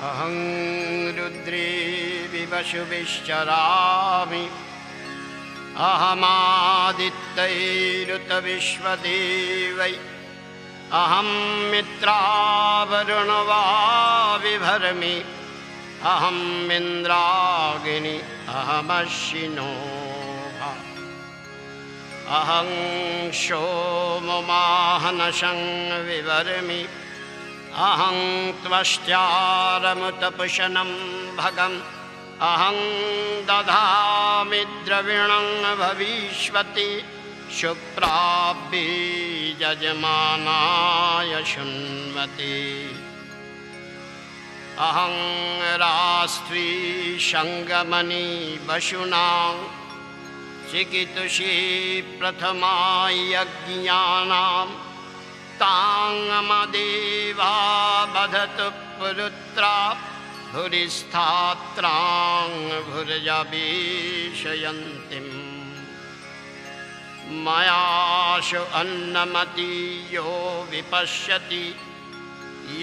अहं रुद्रे विवशुभिश्चरामि अहमादित्यैरुतविश्वदेवै अहं मित्रावरुणवाविभर्मि अहं इन्द्राग्नि अहमश्विनो अहं सोममाहनशं विवर्मि अहं त्वष्ट्यारमुतपुषनं भगम् अहं दधामि द्रविणं भविष्यति शुप्राब्धि यजमानाय शृण्वति अहं राष्ट्री संगमनि वशुनां चिकितुषी प्रथमा यज्ञानां तांगमदेवा बधतु पुरुत्रा भूरिस्थात्रां भुर्यभिषयन्तीम् मयाशु अन्नमति यो विपश्यति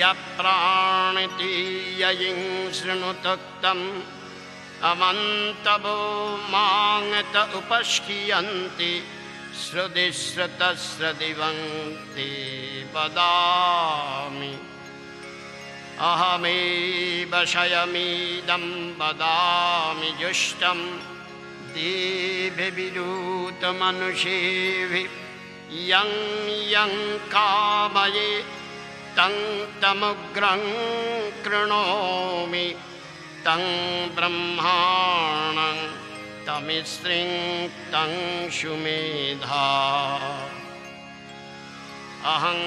यप्राणिति ययिं शृणुतुक्तम् अमन्तवो माङत उपस्क्रियन्ति श्रुतिश्रुतश्रुतिवन्ति वदामि अहमेव शयमिदं वदामि जुष्टं देवविरूतमनुषेभिः यं यं कामये तं तमुग्रं कृणोमि तं ब्रह्माणं तमिस्रिं तं सुमेधा अहं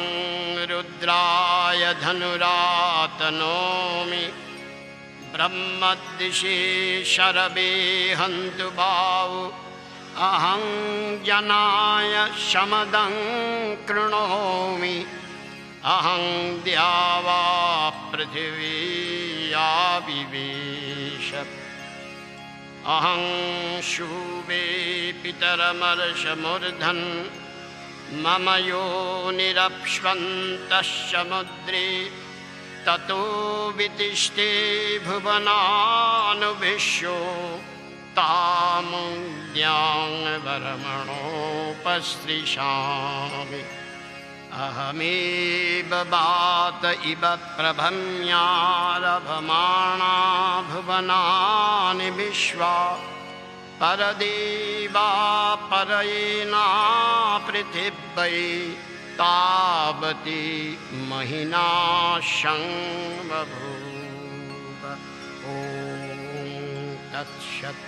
रुद्राय धनुरातनोमि ब्रह्मदिशि शरवे हन्तु बाहु अहं जनाय शमदं कृणोमि अहं द्यावा पृथिव्या विवेश अहं शुवे पितरमर्षमूर्धन् मम योनिरप्स्वन्तः समुद्रे ततो वितिष्ठे भुवनानुभिष्यो तामुद्यां वरमणोपस्पृशामि अहमेव बात इव प्रभम्यारभमाणा भुवनानि विश्वा परदेवा परयेना पृथिव्यै तावती महिना बभूव ॐ तत्सत्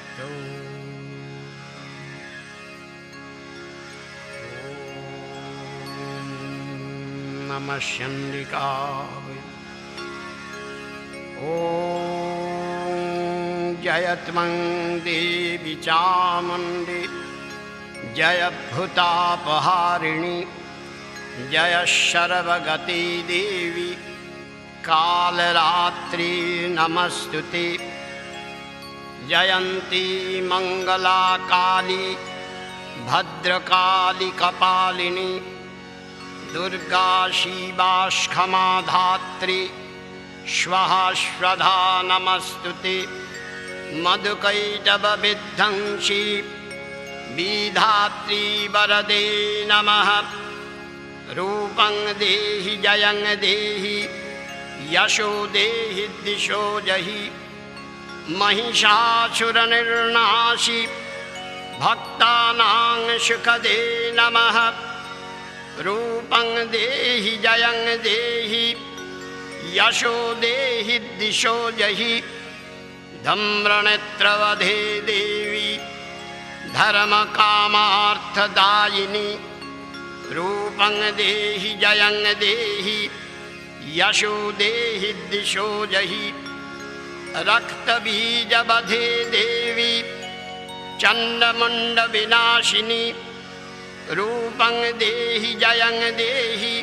नमः चण्डिकायै ॐ जयत्वं देवी चामुण्डी जय भूतापहारिणी जय सर्वगती देवी कालरात्रि नमस्तुते जयन्ती मंगला काली भद्रकाली कपालिनी दुर्गा शिवा क्षमा धात्री स्वाहा स्वधा नमस्तुते मधुकैटभविध्वंसी विधात्री वरदे नमः रूपं देहि जयं देहि यशो देहि दिशो जहि महिषासुरनिर्नाशि भक्तानां सुखदे नमः रूपं देहि जयं देहि यशो देहि दिशो जहि धम्रनेत्रवधे देवी धर्मकामार्थदायिनी रूपं देहि जयं देहि यशो देहि दिशो जहि रक्तबीजवधे देवी चण्डमुण्डविनाशिनी रूपं देहि जयं देहि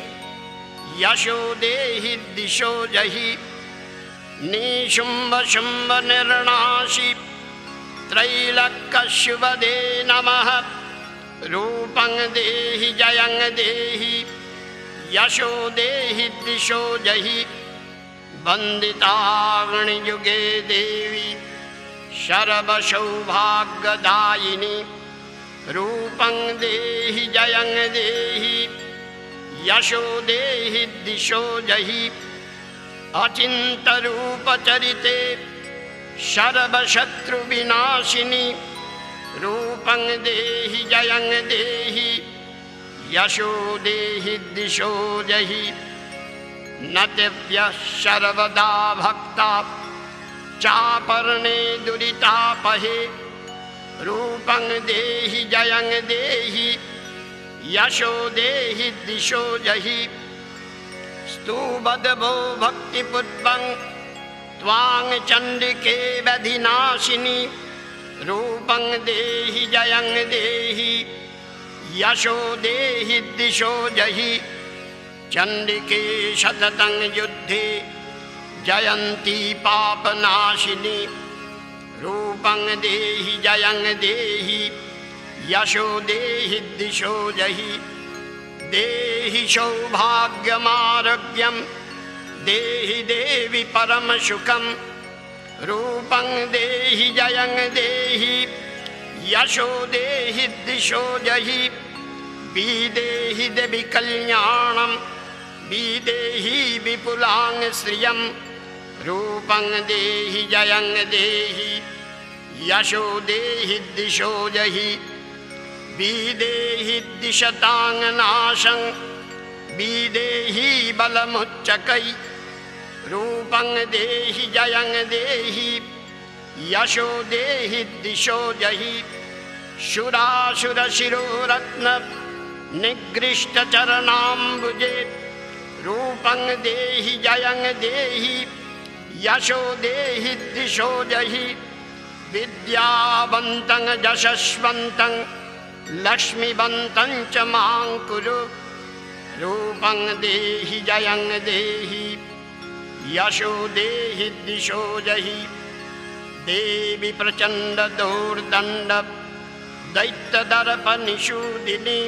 यशो देहि दिशो जहि निशुम्भ शुम्भ निर्नाशि त्रैलोक्यशुभदे नमः रूपं देहि जयं देहि यशो देहि दिशो जहि वन्दिताग्नियुगे देवी सर्वसौभाग्यदायिनी रूपं देहि जयं देहि यशो देहि दिशो जहि अचिन्तरूपचरिते सर्वशत्रुविनाशिनी रूपं देहि जयं देहि यशो देहि दिशो जहि नतिव्यः सर्वदा भक्ता चापर्णे दुरितापहे रूपं देहि जयं देहि यशो देहि दिशो जहि स्तुवद्भो भक्तिपुष्पं त्वां चण्डिके वधिनाशिनी रूपं देहि जयं देहि यशो देहि दिशो जहि चण्डिके सततं युद्धे जयन्ती पापनाशिनी रूपं देहि जयं देहि यशो देहि दिशो जहि देहि सौभाग्यमारोग्यं देहि देवि परमसुखं रूपं देहि जयं देहि यशो देहि दिशो जहि विदेहि देवि कल्याणं विदेहि विपुलां श्रियं रूपं देहि जयं देहि यशो देहि दिशो जहि विदेहि दिशतां नाशं विदेहि बलमुच्चकै रूपं देहि जयं देहि यशो देहि दिशो जहि शुरासुरशिरोरत्न निगृष्टचरणाम्बुजे रूपं देहि जयं देहि यशो देहि दिशो जहि विद्यावन्तं यशस्वन्तं लक्ष्मीवन्तं च मां कुरु रूपं देहि जयं देहि यशो देहि दिशो जहि देवी प्रचण्ड दोर्दण्ड दैत्यदर्पनिषूदिनी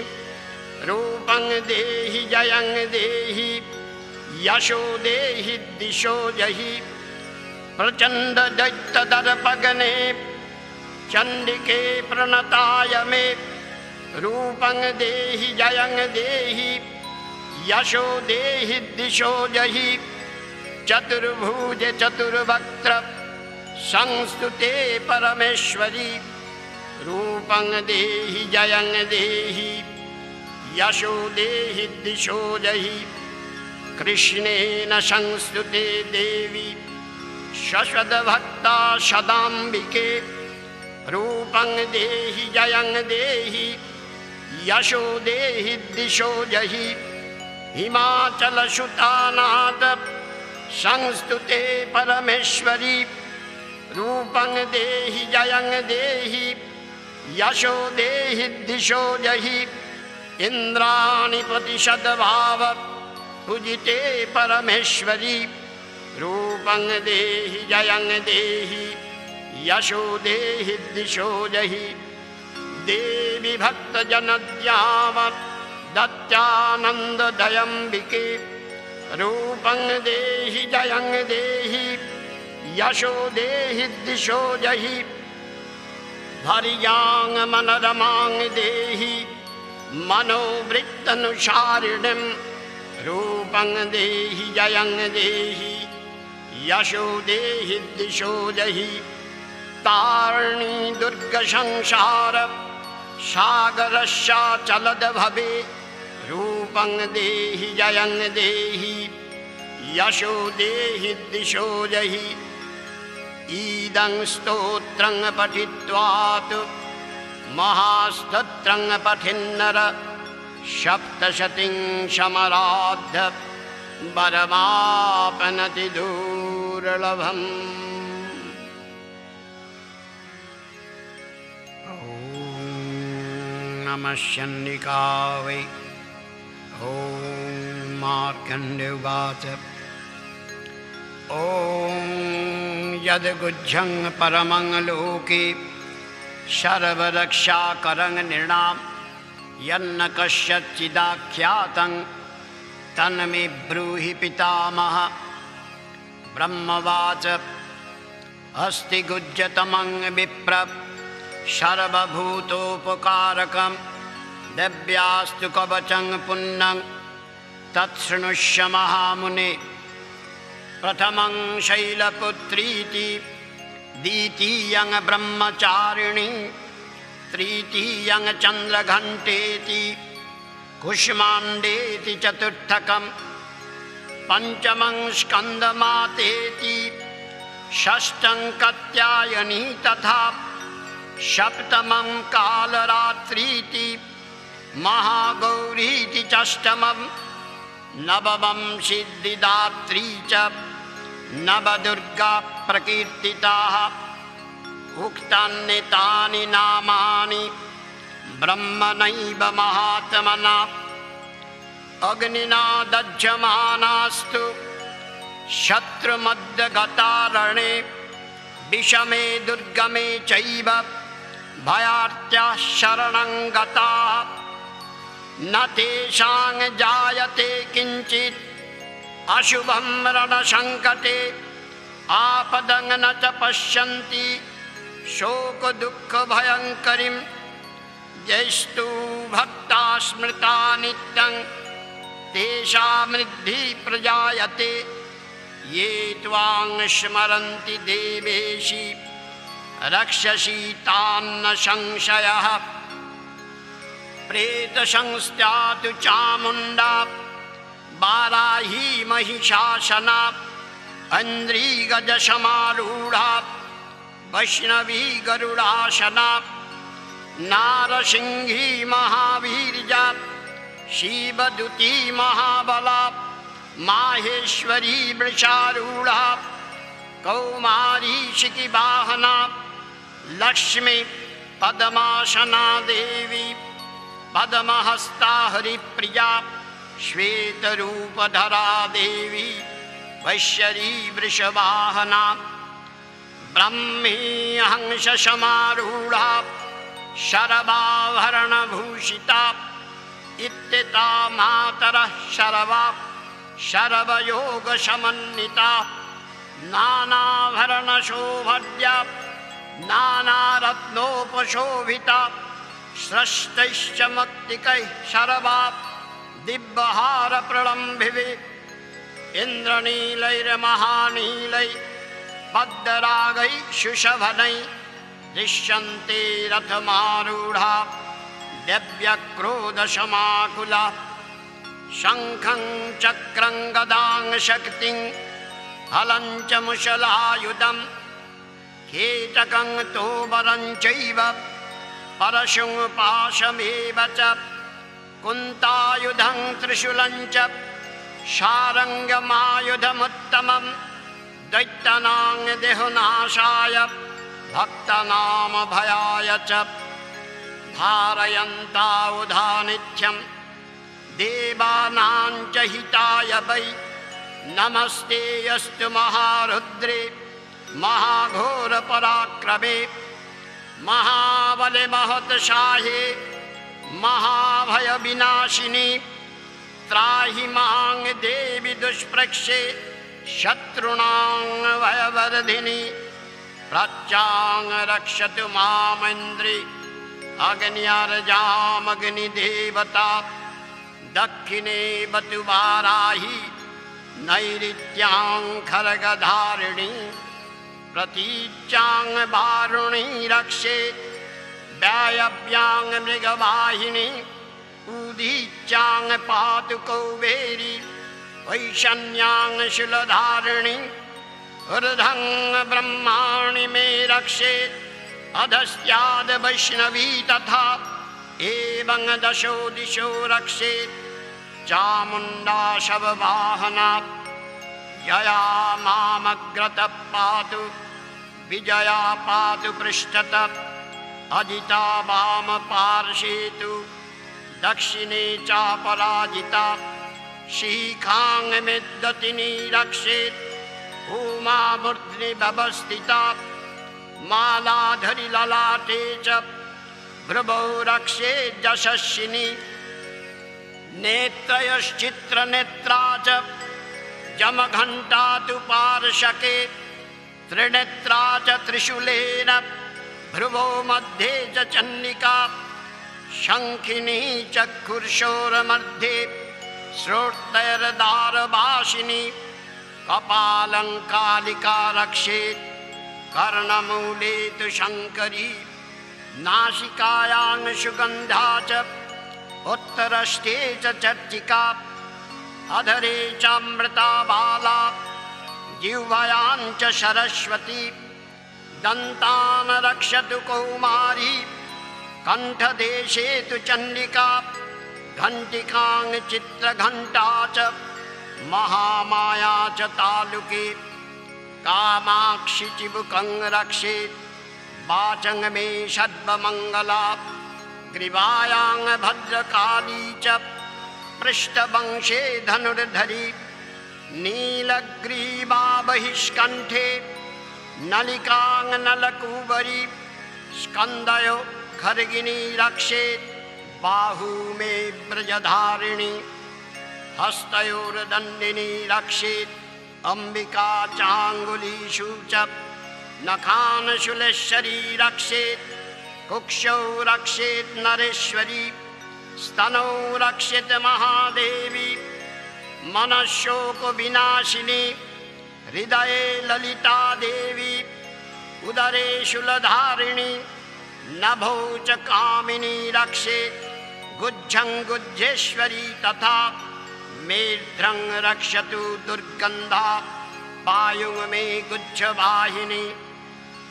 रूपं देहि जयं देहि यशो देहि दिशो जहि प्रचण्ड दैत्यदर्पगणे चण्डिके प्रणताय मे रूपं देहि जयं देहि यशो देहि दिशो जहि चतुर्भुज चतुर्वक्त्र संस्तुते परमेश्वरी रूपं देहि जयं देहि यशो देहि दिशो जहि कृष्णेन संस्तुते देवी शश्वतभक्ता सदाम्बिके रूपं देहि जयं देहि यशो देहि दिशो जहि हिमाचलसुतानाथ संस्तुते परमेश्वरी रूपं देहि जयं देहि यशो देहि दिशो जहि इंद्राणिपति सद्भाव पूजिते परमेश्वरी रूपं देहि जयं देहि यशो देहि दिशो जहि देवी भक्तजनद्याम दत्यानन्ददयम्बिके रूपं देहि जयं देहि यशो देहि दिशो जहि भर्यां मनरमां देहि मनोवृत्तनुसारिणीं रूपं देहि जयं देहि यशो देहि दिशो जहि तारिणी दुर्गसंसार सागरस्याचलद भवे रूपं देहि जयं देहि यशो देहि दिशो जहि ईदं स्तोत्रं पठित्वात् महास्तोत्रं पठिन्नर सप्तशतीं समराध्य वरमापनति दुर्लभम्। ॐ नमः शन्निकावै। ॐ मार्कण्डेय उवाच। ॐ यद्गुह्यं परमं लोके सर्वरक्षाकरं नृणां यन्न कस्यचिदाख्यातं तन्मे ब्रूहि पितामह। ब्रह्मवाच अस्ति गुज्यतमं विप्र सर्वभूतोपकारकं दिव्यास्तु कवचं पुण्यं तत्शृणुष्य महामुने। प्रथमं शैलपुत्रीति द्वितीयं ब्रह्मचारिणी तृतीयं चन्द्रघण्टेति कुष्माण्डेति चतुर्थकं पंचमं स्कन्दमातेति षष्ठं कात्यायनी तथा सप्तमं कालरात्रीति महागौरीति षष्ठमं नवमं सिद्धिदात्री च नवदुर्गा प्रकीर्तिताः। उक्तान्येतानि नामानि ब्रह्मणैव महात्मना अग्निना दह्यमानास्तु शत्रुमद्गतारणे विषमे दुर्गमे चैव भयार्त्याः शरणं गताः न तेषां जायते किञ्चित् अशुभं रणसङ्कटे आपदं न च पश्यन्ति शोकदुःखभयङ्करीं यैस्तु भक्ता स्मृता नित्यं तेषां वृद्धिः प्रजायते ये त्वां स्मरन्ति देवेशि रक्षसि तान्न संशयः। प्रेतसंस्था तु चामुण्डा वाराही महिषासना अन्ध्रीगजसमारूढा वैष्णवी गरुडासना नारसिंही महावीर्या शिवदूती महाबला माहेश्वरी वृषारूढ़ा कौमारी शिखिवाहना लक्ष्मी पद्मासना देवी पद्महस्ता हरिप्रिया श्वेतरूपधरा देवी वैश्यरी वृषवाहना ब्रह्मी हंससमारूढ़ा शरभाभरणभूषिता इत्येता मातरः शरवा शरवयोगसमन्विता नानाभरणशोभद्या नानारत्नोपशोभिता स्रष्टैश्चमत्तिकैः शरवा दिव्यहारप्रलम्भिभिः इन्द्रनीलैर्महानीलैः पद्मरागैः सुशोभनैः दृश्यन्ते रथमारूढा दिव्यक्रोधसमाकुला शङ्खं चक्रं गदां शक्तिं हलं च मुशलायुधं कीचकं तोमरं चैव परशुं पाशमेव च कुन्तायुधं त्रिशूलं च शारङ्गमायुधमुत्तमं दैत्यानां देहनाशाय भक्तानां भयाय च धारयन्ता उधानित्यं देवानां च हिताय वै नमस्ते अस्तु महारुद्रे महाघोरपराक्रमे महाबले महत्साहे महाभयविनाशिनी त्राहि मां देवी दुष्प्रक्षे शत्रूणां भयवर्धिनी प्रत्यां रक्षतु मामिन्द्रे अग्न्यर्जामग्निदेवता दक्षिणे बतु वाराही नैऋत्यां खड्गधारिणी प्रतीच्यां वारुणी रक्षेत् वायव्यां मृगवाहिनी उदीच्यां पातु कौबेरी वैशन्यां शूलधारिणी ऊर्ध्वं ब्रह्माणि मे रक्षेत् अधस्याद् वैष्णवी तथा एवं दशो दिशो रक्षेत् चामुण्डा शववाहना यया मामग्रतः पातु विजया पातु पृष्ठतः अजिता वामपार्श्वे तु दक्षिणे चापराजिता शिखां मेद्गतिनी रक्षेत् उमा मूर्ध्नि व्यवस्थिता मालाधरि ललाटे च भ्रुवौ रक्षेत् यशस्विनी नेत्रयश्चित्रनेत्रा च जमघण्टा तु पार्शके त्रिनेत्रा च त्रिशूलेन भ्रुवो मध्ये च चण्डिका शङ्खिनी चक्षुर्षोरमध्ये श्रोत्रैर्दारभाषिणी कपालङ्कालिका रक्षेत् कर्णमूले तु शङ्करी नासिकायां सुगन्धा च उत्तरस्थे च चर्चिका अधरे चामृता बाला जिह्वायां च सरस्वती दन्तान् रक्षतु कौमारी कण्ठदेशे तु चण्डिका घण्टिकां चित्रघण्टा च महामाया च तालुके कामाक्षि चिबुकं रक्षेत् वाचं मे सर्वमङ्गला ग्रीवायां भद्रकाली च पृष्ठवंशे धनुर्धरी नीलग्रीवा बहिष्कण्ठे नलिकां नलकूबरी स्कन्दयो खर्गिणी रक्षेत् बाहू मे व्रजधारिणी हस्तयोर्दण्डिनी रक्षेत् अम्बिका चाङ्गुलीषु च नखान् शूलेश्वरी रक्षेत् कुक्षौ रक्षेत् नरेश्वरी स्तनौ रक्षेत् महादेवी मनःशोकविनाशिनी हृदये ललिता देवी उदरे शूलधारिणी नभौ च कामिनी रक्षेत् गुज्जं गुज्जेश्वरी तथा मेढ्रं रक्षतु दुर्गन्धा पायुं मे गुज्जवाहिनी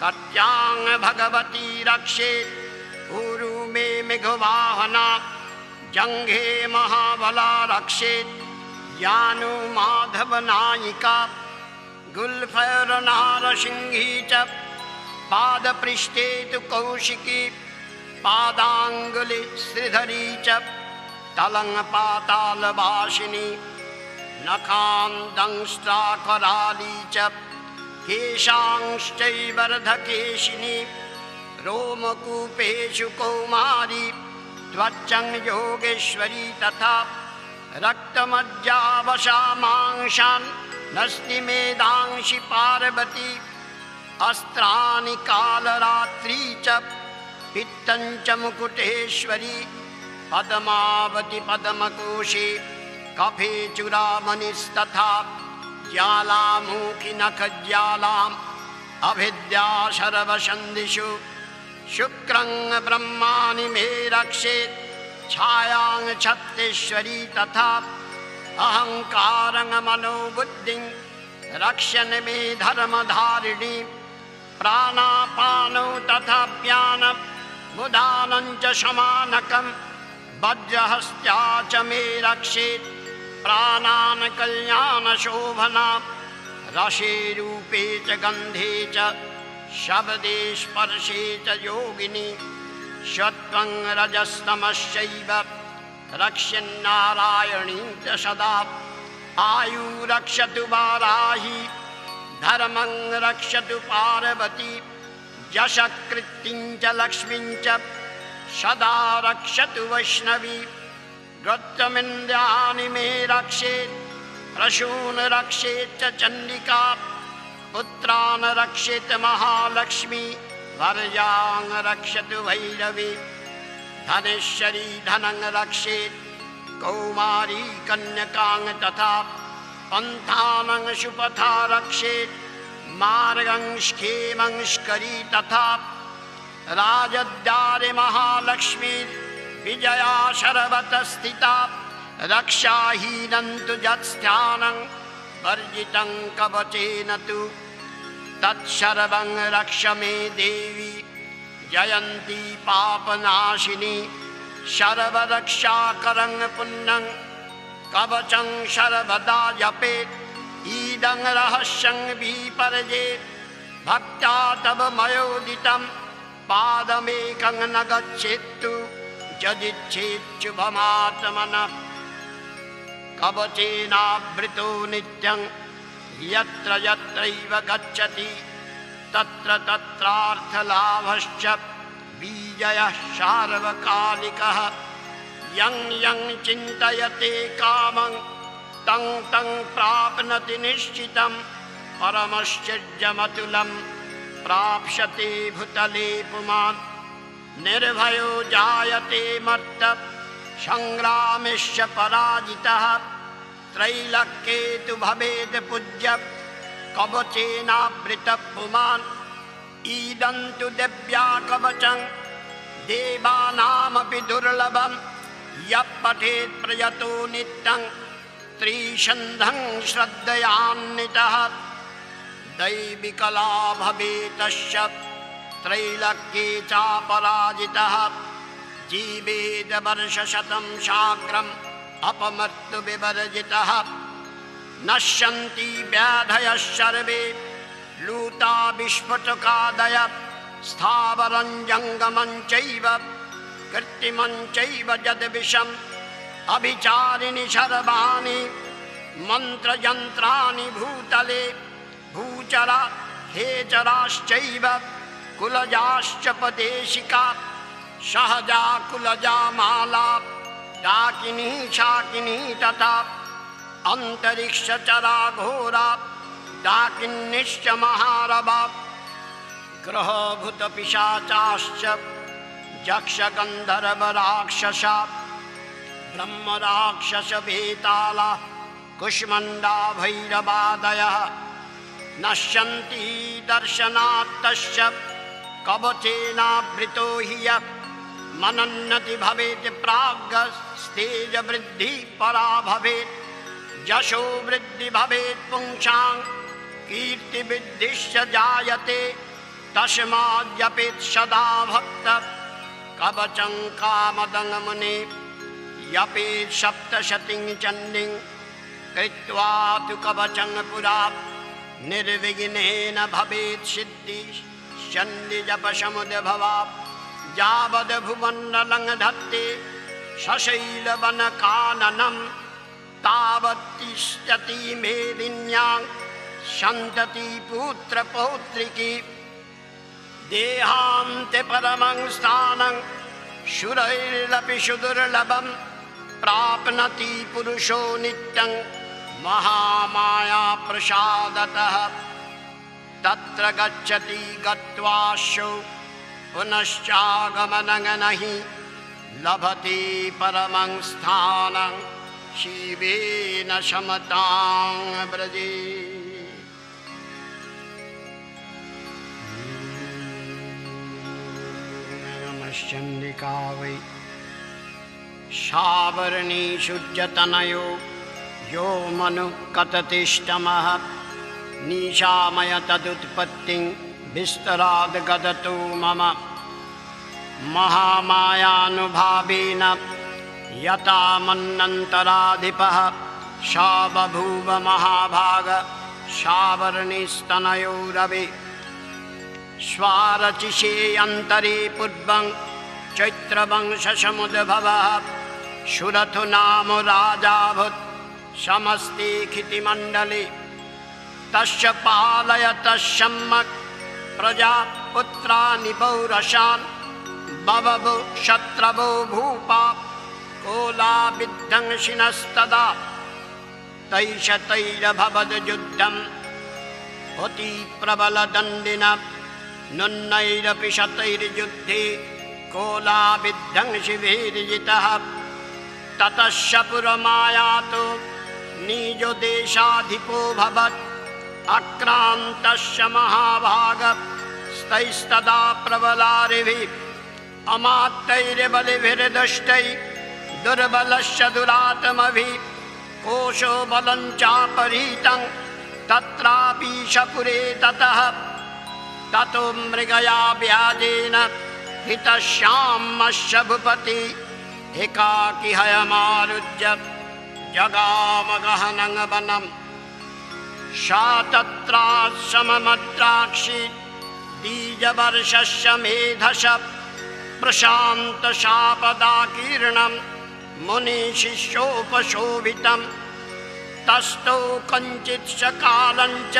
कट्यां भगवती रक्षेत् ऊरु मे मेघवाहना जङ्घे महाबला रक्षेत् यानु माधवनायिका गुल्फैर्नारसिंही च पादपृष्ठे तु कौशिकी पादाङ्गुली श्रीधरी च तलङ्पातालवासिनी नखान्दंष्ट्राकराली च केशांश्चैवर्धकेशिनी रोमकूपेषु कौमारी त्वचं योगेश्वरी तथा रक्तमज्जावशामांशान् नस्तिमेदांशि पार्वती अस्त्राणि कालरात्रि च पित्तं च मुकुटेश्वरी पद्मावती पद्मकोशे कफे चूडामणिस्तथा ज्वालामुखी नखज्वालाम् अभिद्या सर्वसन्धिषु शुक्रं ब्रह्माणि मे रक्षेत् छायां छत्तेश्वरी तथा अहंकारं मनोबुद्धिं रक्षन् मे धर्मधारिणी प्राणापानौ तथा व्यानं मुदानं च समानकं वज्रहस्त्या च मे रक्षेत् प्राणान् कल्याणशोभना रसे रूपे च गन्धे च शब्दे स्पर्शे च योगिनी सत्त्वं रजस्तमश्चैव रक्षन्नारायणी च सदा आयु रक्षतु वाराही धर्मं रक्षतु पार्वती यशकृतिं च लक्ष्मीं च सदा रक्षतु वैष्णवी गौतमिन्द्राणि मे रक्षेत् प्रसून् रक्षेत् च चण्डिका पुत्रान् रक्षेत् महालक्ष्मी वर्यां रक्षतु भैरवी धनेश्वरी धनं रक्षेत् कौमारी कन्यकां तथा पन्थानं सुपथा रक्षेत् मार्गं स्खेमंस्करी तथा राजद्वारे महालक्ष्मी विजया सर्वतः स्थिता रक्षाहीनं तु यत्स्थानं वर्जितं कवचेन तु तत्सर्वं रक्ष मे देवी जयन्ती पापनाशिनी सर्वरक्षाकरं पुण्यं कवचं सर्वदा जपेत् इदं रहस्यं विपर्येत् भक्त्या तव मयोदितं पादमेकं न गच्छेत्तु यदिच्छेच्छुभमात्मनः कवचेनावृतो नित्यं यत्र यत्रैव गच्छति तत्र तत्रार्थलाभश्च विजयः सार्वकालिकः यं यं चिन्तयते कामं तं तं प्राप्नोति निश्चितं परमश्चर्यमतुलं प्राप्स्यते भूतले पुमान् निर्भयो जायते मर्त संग्रामेश्च पराजितः त्रैलोक्ये तु भवेद् पूज्य कवचेनावृतः पुमान् इदं तु दिव्या कवचं देवानामपि दुर्लभं यः पठेत् प्रयतो नित्यं त्रिसन्ध्यं श्रद्धयान्वितः दैविकला भवेतश्च त्रैलोक्ये चापराजितः जीवेद वर्षशतं साग्रम् अपमर्त्युविवर्जितः नश्यन्ति व्याधयः सर्वे लूता विस्फुटकादयः स्थावरं जङ्गमं चैव कृत्रिमं चैव यद्विषम् अभिचारिणि सर्वाणि मन्त्रयन्त्राणि भूतले भूचरा हेचराश्चैव कुलजाश्च पदेशिका सहजा कुलजा माला डाकिनी शाकिनी तथा अंतरिक्षचरा घोरा डाकिन्निश्च महारवा ग्रहभूतपिशाचाश्च यक्षगन्धर्वराक्षसा ब्रह्मराक्षसवेताला कुष्मण्डा भैरवादयः नश्यन्ति दर्शनात्तश्च कवचेनावृतो हि यः मनन्नति भवेत् प्राज्ञस्तेज वृद्धि परा भवेत् यशो वृद्धि भवेत् पुंसां कीर्तिवृद्धिश्च जायते तस्माद् सदा भक्त कवचं कामदं मुने यपेत् सप्तशतीं चण्डीं कृत्वा तु कवचं पुरा निर्विघ्नेन भवेत् सिद्धि चण्डीजपसमुद्भवा यावद् भुवन्मण्डलं धत्ते सशैलवनकाननं तावत् तिष्ठति मेदिन्यां सन्तति पुत्रपौत्रिकी देहान्ते परमं स्थानं शूरैरपि सुदुर्लभं प्राप्नोति पुरुषो नित्यं महामाया प्रसादतः तत्र गच्छति गत्वाशो पुनश्चागमनं नहि लभते परमं स्थानं शिवेन समतां व्रजे। नमश्चण्डिका वै सावर्णी सूर्यतनयो यो मनुः कथतिष्ठमः निशामय तदुत्पत्तिं विस्तराद् गदतु मम महामायानुभावेन यथा मन्वन्तराधिपः सा बभूव महाभाग सावर्णिस्तनयो रवि स्वारचिषे अन्तरे पूर्वं चैत्रवंशसमुद्भवः सुरथो नाम राजाभूत् समस्ते क्षितिमण्डले तस्य पालयतः सम्यक् प्रजापुत्राणि पौरशान् बभवो शत्रवो भूपा कोलाविध्वंसिनस्तदा तैषतैरभवद् युद्धम् अति प्रबलदण्डिना नुन्नैरपि शतैर्युद्धे कोलाविध्वंसिभिर्जितः ततः पुरमायातो निजो देशाधिपोऽभवत् आक्रान्तस्य महाभागस्तैस्तदा प्रबलारिभिः अमात्यैर्बलिभिर्दुष्टैः दुर्बलस्य दुरात्मभिः कोशो बलं चापहृतं तत्रापि शपुरे ततः ततो मृगया व्याजेन हितश्यामस्य भूपति एकाकी हयमारुह्य जगाम गहनं वनं सा तत्राश्रममद्राक्षि बीजवर्षस्य मेधश प्रशान्तशापदाकीर्णं मुनिशिष्योपशोभितं तस्थौ कञ्चित् सकालञ्च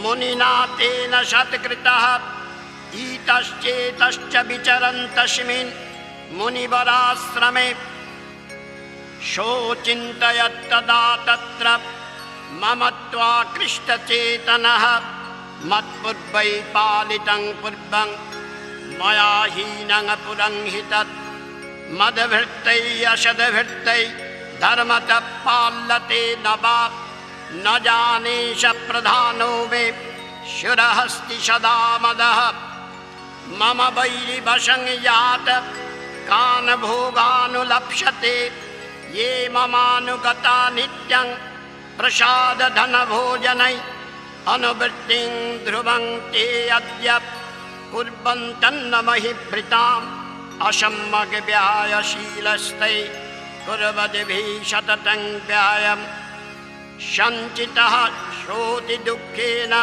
मुनिना तेन सत्कृतः इतश्चेतश्च विचरन् तस्मिन् मुनिवराश्रमे शोचिन्तयत्तदा तत्र ममत्वाकृष्टचेतनः मत्पूर्वै पालितं पूर्वं मया हीनं पुरंहितत् मदभृत्तै अशदभृत्तै धर्मतः पाल्यते न वा न जानेश प्रधानो मे शिरहस्ति सदा मदः मम वैरिवशं यात कान् भोगानुलप्स्यते ये ममानुगता नित्यं प्रसादधनभोजनै अनुवृत्तिं ध्रुवं ते अद्य कुर्वन्तन्न महिभृताम् असम्यग्व्यायशीलस्तै कुर्वद्भिः सततं व्यायम् सञ्चितः श्रोतिदुःखेन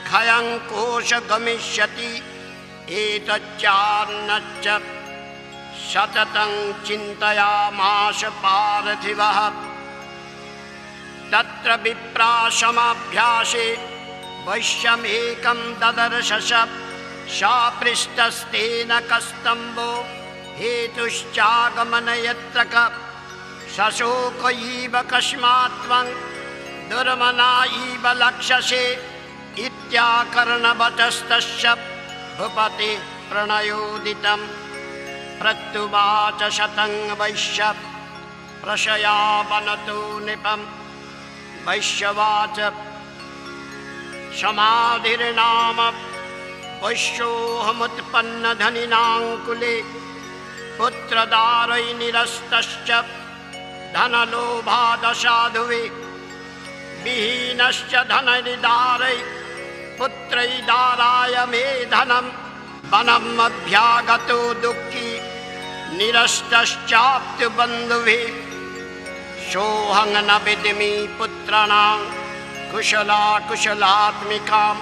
क्षयं कोश गमिष्यति एतच्चान्नच्च सततं चिन्तयामास पार्थिवः तत्र विप्रासमाभ्यासे वैश्यमेकं ददर्शस सा पृष्टस्तेन कस्तम्बो हेतुश्चागमन यत्र क सशोक इव कस्मात् त्वं दुर्मना इव लक्ष्यसे इत्याकर्णवचस्तस्य भूपते प्रणयोदितं प्रत्युवाच शतं वैश्य प्रशयावनतो नृपं वैश्यवाच समाधिर्नाम वैश्योऽहमुत्पन्नधनिनां कुले पुत्रदारै निरस्तश्च धनलोभादसाधुवे विहीनश्च धननिदारै पुत्रैदाराय मे धनं वनम् अभ्यागतो दुःखी निरस्तश्चाप्तुबन्धुभिः सोऽहं न विद्मि पुत्राणां कुशलाकुशलात्मिकां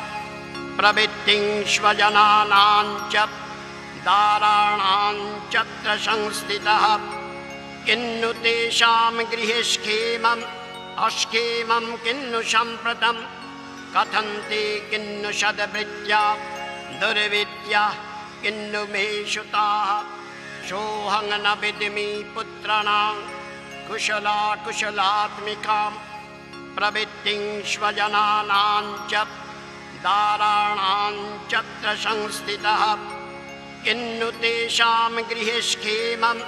प्रवृत्तिं स्वजनानां च दाराणां चत्र संस्थितः किन्नु तेषां गृहे क्षेमम् अक्षेमं किन्नु सम्प्रतं कथन्ते किन्नु सद्वृत्त्या दुर्विद्या किन्नु मे सुताः सोऽहं न विद्मि पुत्राणां कुशलाकुशलात्मिकां प्रवृत्तिं स्वजनानां च दाराणां चत्र संस्थितः किन्नु तेषां गृहे क्षेमम्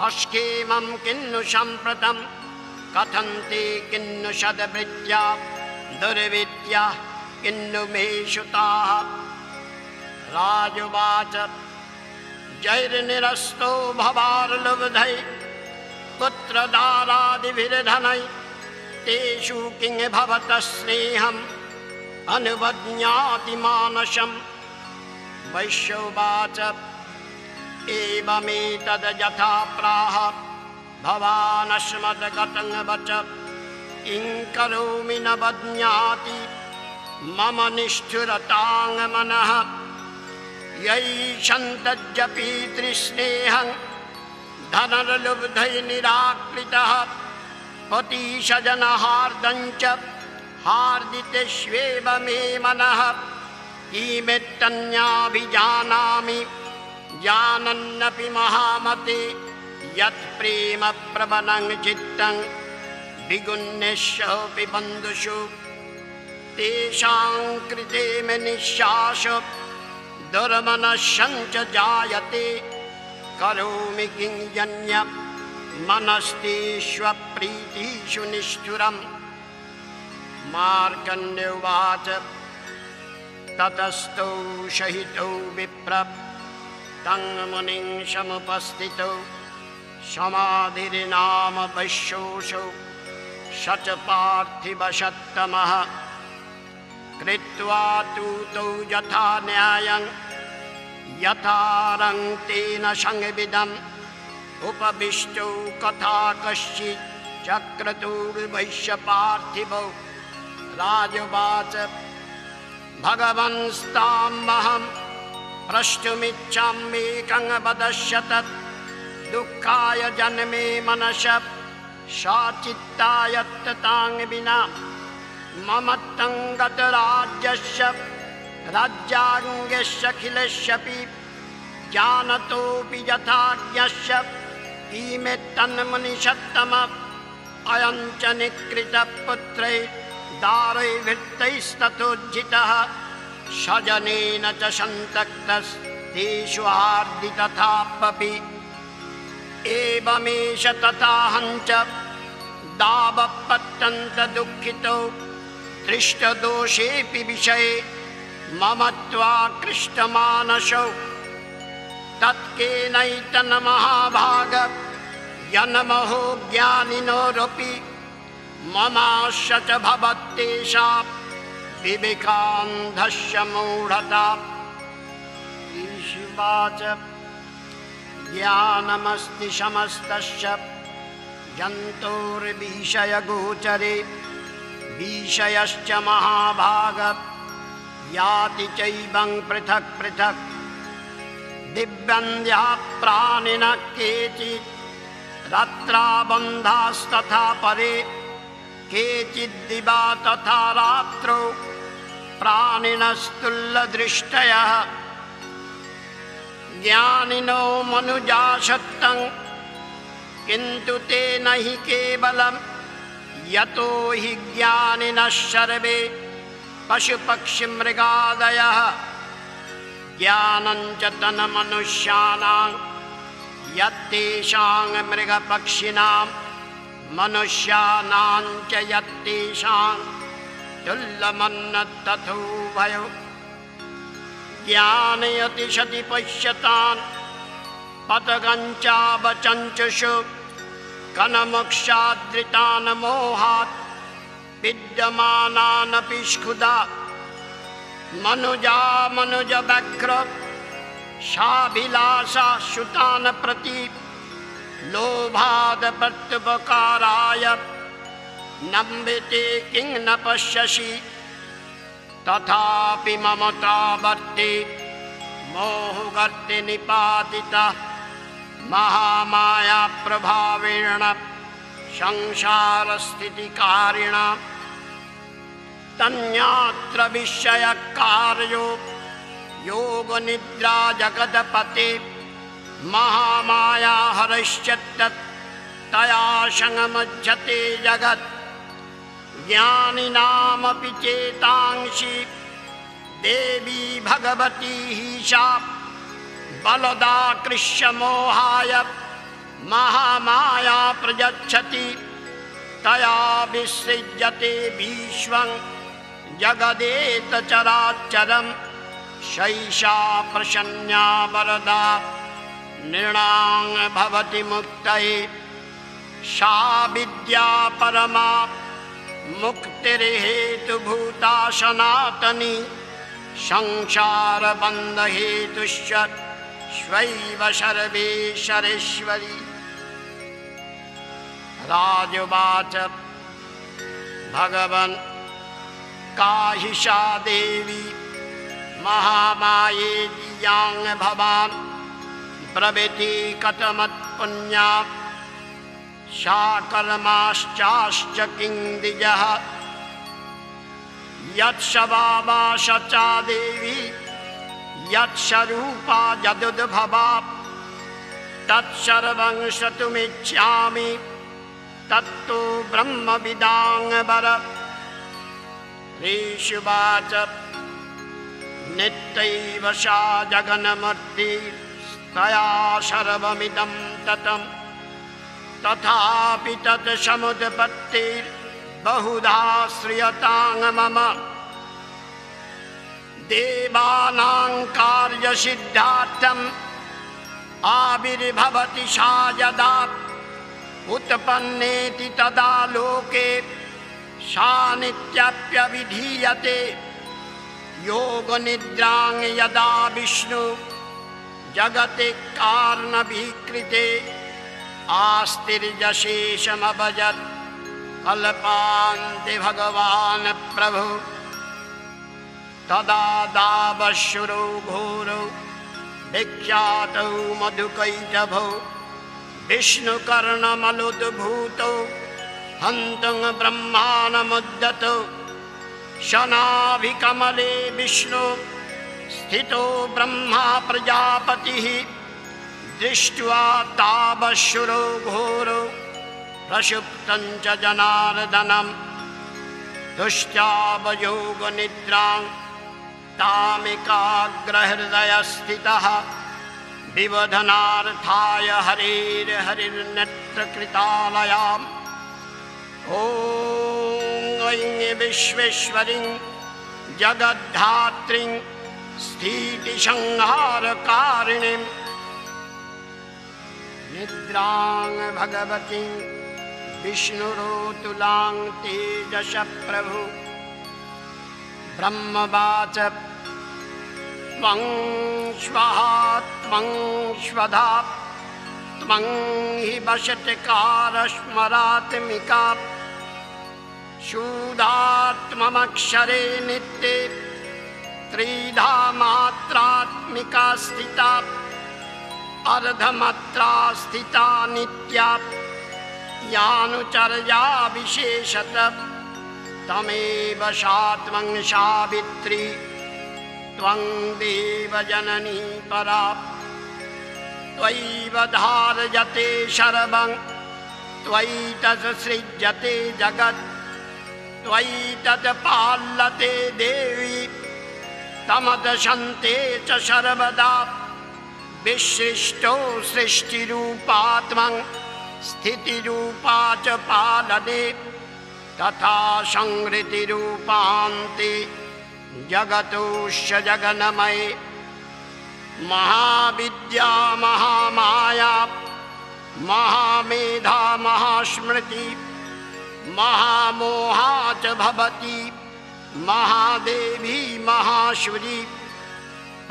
अक्षेमं किन्नु सम्प्रतं कथन्ते किन्नु सद्वृत्त्या दुर्विद्या किन्नु मे सुताः राजुवाच जैर्निरस्तो भवार्लुब्धै पुत्रदारादिभिर्धनै तेषु किं भवतः स्नेहम् अनुवज्ञाति मानसं वैश्योवाच एवमेतद् यथा प्राह भवानस्मद्गतं वच किं करोमि न वज्ञाति मम निष्ठुरतां मनः यैषन्तज्जपि तृष्णेहं धनर्लुब्धै निराकृतः पतिसजनहार्दं च हार्दितेष्वेव मे मनः किमित्यन्याभिजानामि जानन्नपि महामते यत् प्रेम प्रबलं चित्तं विगुण्येष्वपि बन्धुषु तेषां कृते मे निःश्वास दुर्मनस्सञ्च जायते करोमि किं जन्यं मनस्तेष्वप्रीतिषु निष्ठुरम् मार्कण्डेयोवाच ततस्तौ सहितौ विप्र तं मुनिं समुपस्थितौ समाधिर्नाम वैश्योऽसौ स च पार्थिवसत्तमः कृत्वा तूतौ यथा न्यायं यथारं तेन संविदम् उपविष्टौ कथा कश्चित् चक्रतुर्वैश्यपार्थिवौ राजुवाच भगवंस्तामहं प्रष्टुमिच्छाम्येकं वदस्य तत् दुःखाय जन्मे मनसः साचित्तायत्तां विना मम तं गतराज्यस्य राज्याङ्गस्य अखिलस्यपि जानतोऽपि यथाज्ञस्य इमे तन्मुनिषत्तम अयं च निकृतपुत्रै दारैर्भृतैस्तथोज्झितः स्वजनेन च सन्तक्तस्तेषु आर्दि तथापि एवमेष तथाहं च दावपत्यन्तदुःखितो दृष्टदोषेऽपि विषये मम त्वाकृष्टमानसो तत्केनैतन्महाभाग यन्महो ज्ञानिनोरपि ममास्य च भवत्येषां विवेकान्धस्य मूढता। ईशुवाच ज्ञानमस्ति समस्तस्य जन्तोर्विषयगोचरे विषयश्च महाभाग याति चैवं पृथक् पृथक् दिव्यन्ध्या प्राणिनः केचित् रात्राबन्धास्तथा परे केचिद्दिवा तथा रात्रौ प्राणिनस्तुल्यदृष्टयः ज्ञानिनो मनुजासक्तं किन्तु ते न हि केवलं यतो हि ज्ञानिनः सर्वे पशुपक्षिमृगादयः ज्ञानं च तन्मनुष्याणां यत्तेषां मृगपक्षिणां मनुष्याणां च यत्तेषां तुल्यमन्न तथोभयो ज्ञानयति सति पश्यतान् पतगञ्चावचञ्चुषु कनमुक्षादृतान् मोहात् विद्यमानानपि स्खुदा मनुजा मनुजव्यघ्र शाभिलाषा श्रुतान् प्रति लोभाद् प्रत्युपकाराय नम्बिते किं न पश्यसि तथापि ममतावर्ते मोहगर्ते निपातिता महामाया प्रभावेण संसारस्थितिकारिणा तन्यत्र विषयकार्यो योगनिद्रा जगदपते महामाया हरश्चत्तत् तया संगमुच्यते जगत् ज्ञानिनामपि चेतांसि देवी भगवती ही सा बलदाकृष्य मोहाय महामाया प्रयच्छति तया विसृज्यते विश्वं जगदेतचराचरं शैषा प्रसन्ना वरदा नृणां भवति मुक्तये सा विद्या परमा मुक्तिर्हेतुभूता सनातनी संसारबन्धहेतुश्च स्वैव सर्वेश्वरेश्वरी। राजोवाच भगवन् काहिषा देवी महामायेति यां भवान् प्रभृति कथमत्पुण्या सा कर्माश्चाश्च किं द्विजः यत्स्वभावा सा देवी यत्स्वरूपा यदुद्भवा तत्सर्वं श्रोतुमिच्छामि तत्तु ब्रह्मविदां वर। ऋषिवाच नित्यैव सा जगन्मूर्तिस्तया सर्वमिदं ततं तथापि तत् समुत्पत्तिर्बहुधा श्रूयतां मम देवानां कार्यसिद्धार्थम् आविर्भवति सा यदा उत्पन्नेति तदा लोके सा नित्यप्यभिधीयते योगनिद्रां यदा विष्णु जगति कारणभिकृते आस्तिर्यशेषमभजत् कल्पान्ते भगवान् प्रभु तदा दावशुरो घोरो विख्यातौ मधुकैटभौ विष्णुकर्णमलुद्भूतौ हन्तुं ब्रह्माणमुद्धतौ शनाभिकमले विष्णु स्थितो ब्रह्मा प्रजापतिः दृष्ट्वा तावशुरो घोरो प्रसुप्तं च जनार्दनं तुष्ट्यावयोगनिद्रां तामिकाग्रहृदयस्थितः विवधनार्थाय हरिर्नेत्रकृतालयाम् ॐ ऐं विश्वेश्वरीं जगद्धात्रीं स्थितिसंहारकारिणीं निद्रां भगवतीं विष्णुरोतुलां तेजस प्रभु ब्रह्मवाच त्वं स्वाहा त्वं स्वधा त्वं हि वशटकारस्मरात्मिका शूदात्ममक्षरे नित्ये त्रिधा मात्रात्मिका स्थिता अर्धमात्रा स्थिता नित्या यानुचर्या विशेषतः तमेव सात्वं सावित्री त्वं देवजननी परा त्वयैव धार्यते सर्वं त्वयि तत्सृज्यते जगत् त्वयि तत्पाल्यते देवी तमदशन्ते च सर्वदा विसृष्टो सृष्टिरूपा त्वं स्थितिरूपा च पालने तथा संहृतिरूपान्ते जगतोश्च जगन्मये महाविद्या महामाया महामेधा महास्मृति महामोहा च भवति महादेवी महाशुरि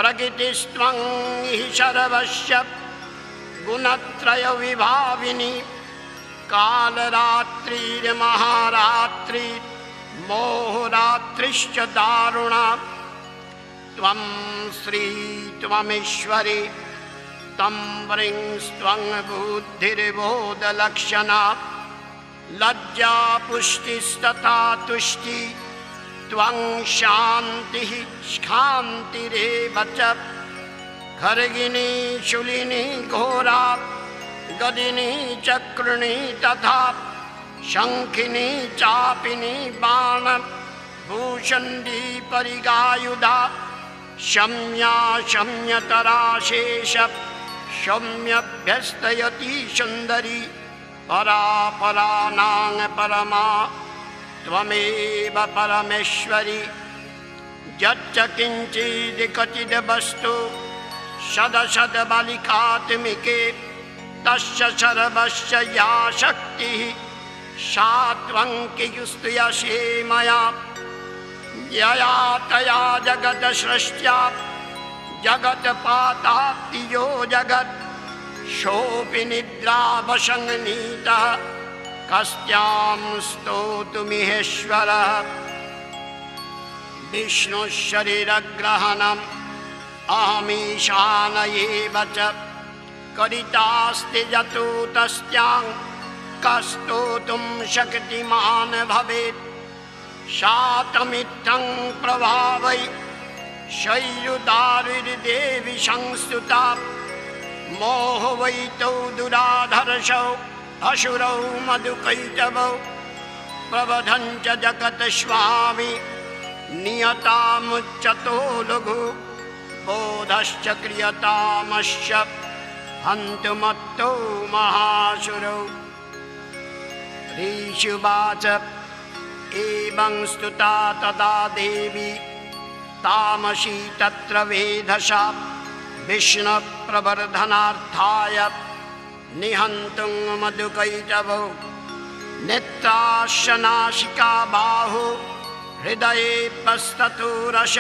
प्रकृतिस्त्वं हि सर्वस्य गुणत्रय विभाविनी कालरात्रिर्महारात्रि मोहरात्रिश्च दारुणा त्वं श्री त्वमीश्वरी तं वृंस्त्वं बुद्धिर्बोधलक्षणा लज्जा पुष्टिस्तथा तुष्टि त्वं शान्तिः शान्तिरेव च खर्गिणी शूलिनी घोरा गदिनी चक्रुणी तथा शंखिनी चापिनी बाण भूषण्डी परिगायुधा शम्या शम्यतरा शेष शम्यभ्यस्तयति सुन्दरी परा परानां परमा त्वमेव परमेश्वरी यच्च किञ्चिद् क्वचिद् वस्तु सदसद्बालिकात्मिके तस्य सर्वस्य या शक्तिः सा त्वं कियुस्तुयसे मया यया तया जगत्सृष्ट्या जगत्पातात्ति यो जगत् सोऽपि निद्रावसंनीतः कस्यां स्तोतुमिहेश्वरः विष्णुशरीरग्रहणम् अहमीशान एव च करितास्ति यतो तस्यां कस्तोतुं शक्तिमान् भवेत् शातमित्थं प्रभावै शैलुदारुर्देवी संस्तुता मोहवैतौ दुराधर्षौ असुरौ मधुकैटवौ प्रबधं च जगत्स्वामी नियतामुच्यतो लघु बोधश्च क्रियतामश्च हन्तुमत्तो महासुरौ ऋषिवाच एवं स्तुता तदा देवी तामसी तत्र वेधसा विष्णुप्रवर्धनार्थाय निहन्तुं मधुकैटभौ नेत्राश्च नासिका बाहु हृदये पस्ततो रस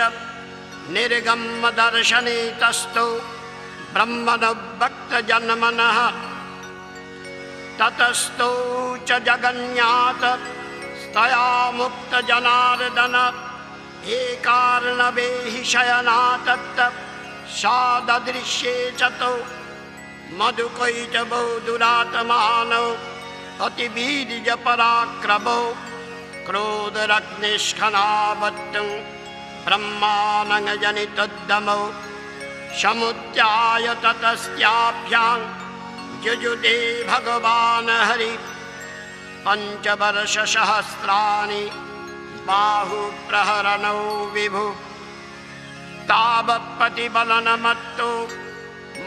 निर्गम्य दर्शने तस्थौ ब्रह्मणभक्तजन्मनः ततस्थौ च जगन्यात स्तया मुक्तजनार्दन एकार्णवे हि शयनातत्त सा ददृश्ये च तौ मधुकैटभौ दुरात्मानौ अतिवीर्यपराक्रमौ क्रोधरग्निस्खनावत्तं ब्रह्मानङ्गजनितोद्यमौ समुद्याय ततस्याभ्यां जुजुदे भगवान् हरि पंचवर्षसहस्राणि बाहुप्रहरणौ विभु तावत्प्रतिबलनमत्तो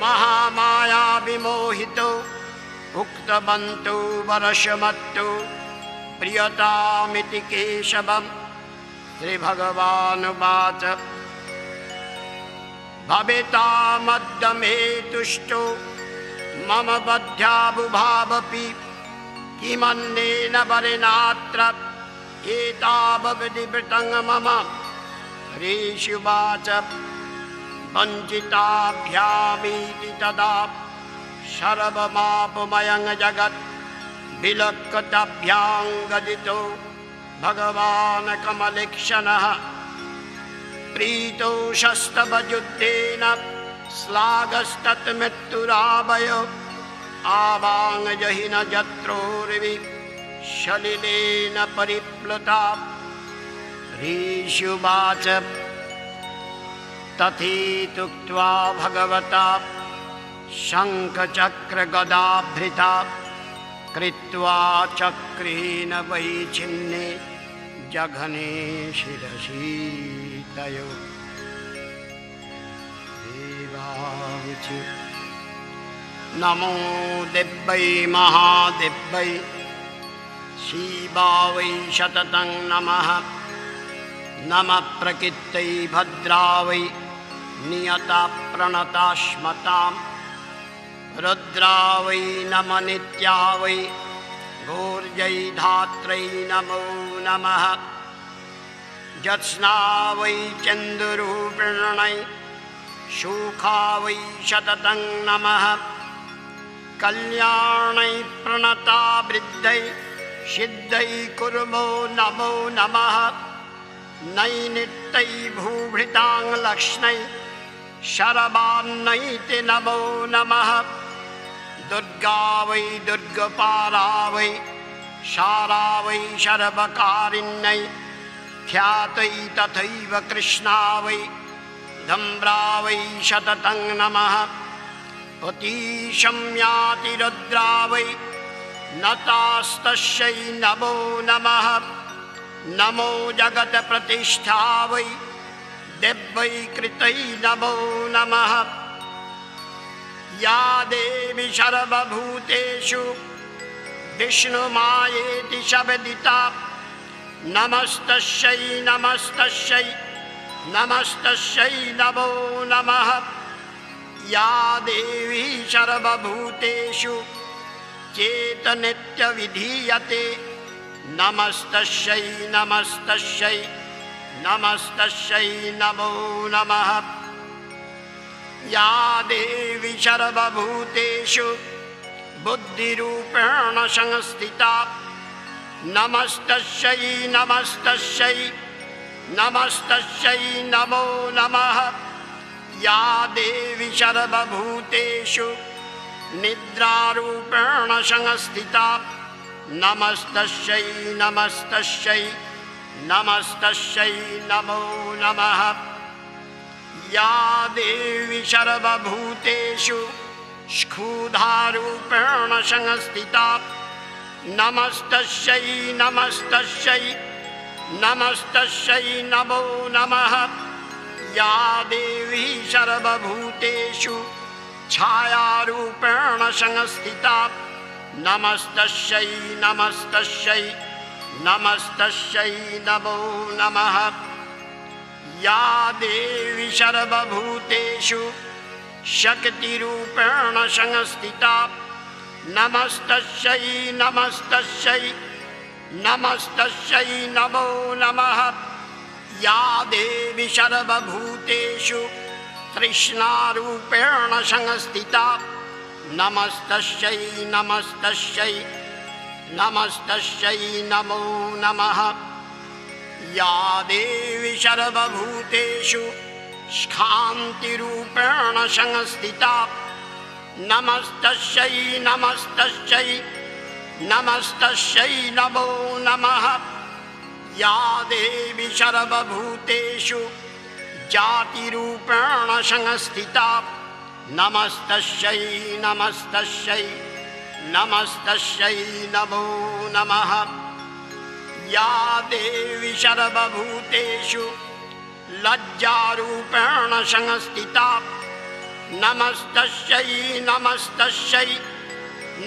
महामाया विमोहितो उक्तवन्तो वर्षमत्तो प्रियतामिति केशवम्। श्रीभगवानुवाच भवेतामद्य मे तुष्टो मम बध्याबुभावपि किमन्येन वरेणात्र एतावद्विवृतं मम। ऋषिवाच वञ्चिताभ्यामीति तदा सर्वमापुमयं जगत् विलक्कताभ्यां गदितो भगवान् कमलेक्षणः प्रीतो शस्तवयुद्धेन श्लाघस्तन्मृत्युरावयो आवाङ्जहि न जत्रोर्वि सलिलेन परिप्लुता। ऋषिवाच तथेत्युक्त्वा भगवता शङ्खचक्रगदाभृता कृत्वा चक्रेण वैच्छिन्ने जघने शिरसि तयो। देवावुचि नमो दिव्यै महादिव्यै शिवावै सततं नमः। नमः प्रकृत्यै भद्रावै नियता प्रणता स्मताम्। रुद्रावै नमः नित्यावै घोर्यै धात्रै नमो नमः। ज्योत्स्नावै चन्द्ररूपिण्यै सुखावै सततं नमः। कल्याणै प्रणता वृद्धै सिद्धै कुर्मो नमो नमः। नैनित्यै भूभृतां लक्ष्मै शरवान्नैते नमो नमः। दुर्गा वै दुर्गपारा वै शारा वै सर्वकारिण्यै ख्यातै तथैव कृष्णा वै धम्रा वै सततं नमः। पतिशम्याति रुद्रा वै नतास्तस्यै नमो नमः। नमो जगत्प्रतिष्ठा वै दिव्यै कृतै नमो नमः। या देवी सर्वभूतेषु विष्णुमायेति शब्दिता नमस्तस्यै नमस्तस्यै नमस्तस्यै नमो नमः। या देवी सर्वभूतेषु चेतनित्यविधीयते नमस्तस्यै नमस्तस्यै नमस्तस्यै नमो नमः। या देवी सर्वभूतेषु बुद्धिरूपेण संस्थिता नमस्तस्यै नमस्तस्यै नमस्तस्यै नमो नमः। या देवी सर्वभूतेषु निद्रारूपेण संस्थिता नमस्तस्यै नमस्तस्यै नमस्तस्यै नमो नमः। या देवी सर्वभूतेषु स्फुधारूपेण संस्थिता नमस्तस्यै नमस्तस्यै नमस्तस्यै नमो नमः। या देवी सर्वभूतेषु छायारूपेण संस्थिता नमस्तस्यै नमस्तस्यै नमस्तस्यै नमो नमः। या देवी सर्वभूतेषु शक्तिरूपेण संस्थिता नमस्तस्यै नमस्तस्यै नमस्तस्यै नमो नमः। या देवी सर्वभूतेषु तृष्णारूपेण संस्थिता नमस्तस्यै नमस्तस्यै नमस्तस्यै नमो नमः। या देवी सर्वभूतेषु शान्तिरूपेण संस्थिता नमस्तस्यै नमस्तस्यै नमस्तस्यै नमो नमः। या देवी सर्वभूतेषु जातिरूपेण संस्थिता नमस्तस्यै नमस्तस्यै नमस्तस्यै नमो नमः। या देवी सर्वभूतेषु लज्जारूपेण संस्थिता नमस्तस्यै नमस्तस्यै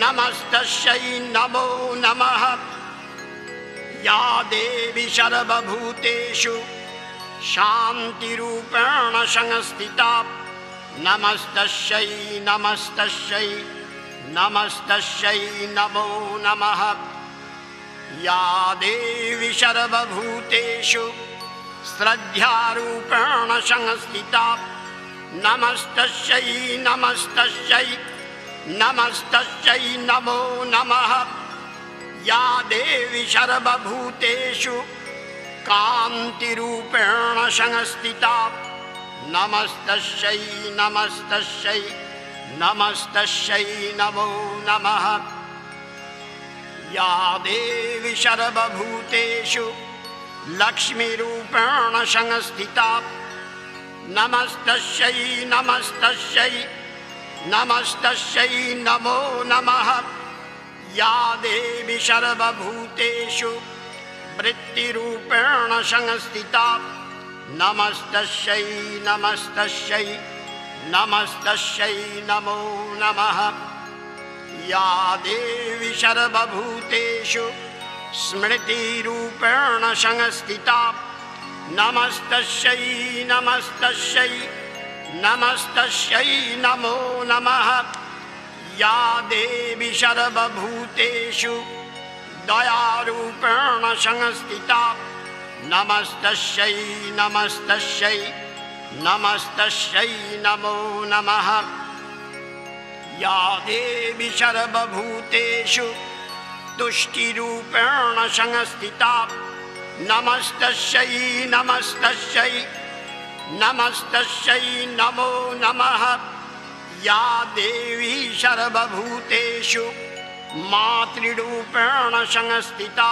नमस्तस्यै नमो नमः। या देवी सर्वभूतेषु शान्तिरूपेण संस्थिता नमस्तस्यै नमस्तस्यै नमस्तस्यै नमो नमः। या देवी सर्वभूतेषु श्रद्धारूपेण संस्थिता नमस्तस्यै नमस्तस्यै नमस्तस्यै नमो नमः। या देवी सर्वभूतेषु कान्तिरूपेण संस्थिता नमस्तस्यै नमस्तस्यै नमस्तस्यै नमो नमः। या देवी सर्वभूतेषु लक्ष्मीरूपेण संस्थिता नमस्तस्यै नमस्तस्यै नमस्तस्यै नमो नमः। या देवी सर्वभूतेषु वृत्तिरूपेण संस्थिता नमस्तस्यै नमस्तस्यै नमस्तस्यै नमो नमः। या देवी सर्वभूतेषु स्मृतिरूपेण संस्थिता नमस्तस्यै नमस्तस्यै नमस्तस्यै नमो नमः। या देवी सर्वभूतेषु दयारूपेण संस्थिता नमस्तस्यै नमस्तस्यै नमस्तस्यै नमो नमः। या देवी सर्वभूतेषु तुष्टिरूपेण संस्थिता नमस्तस्यै नमस्तस्यै नमस्तस्यै नमो नमः। या देवी सर्वभूतेषु मातृरूपेण संस्थिता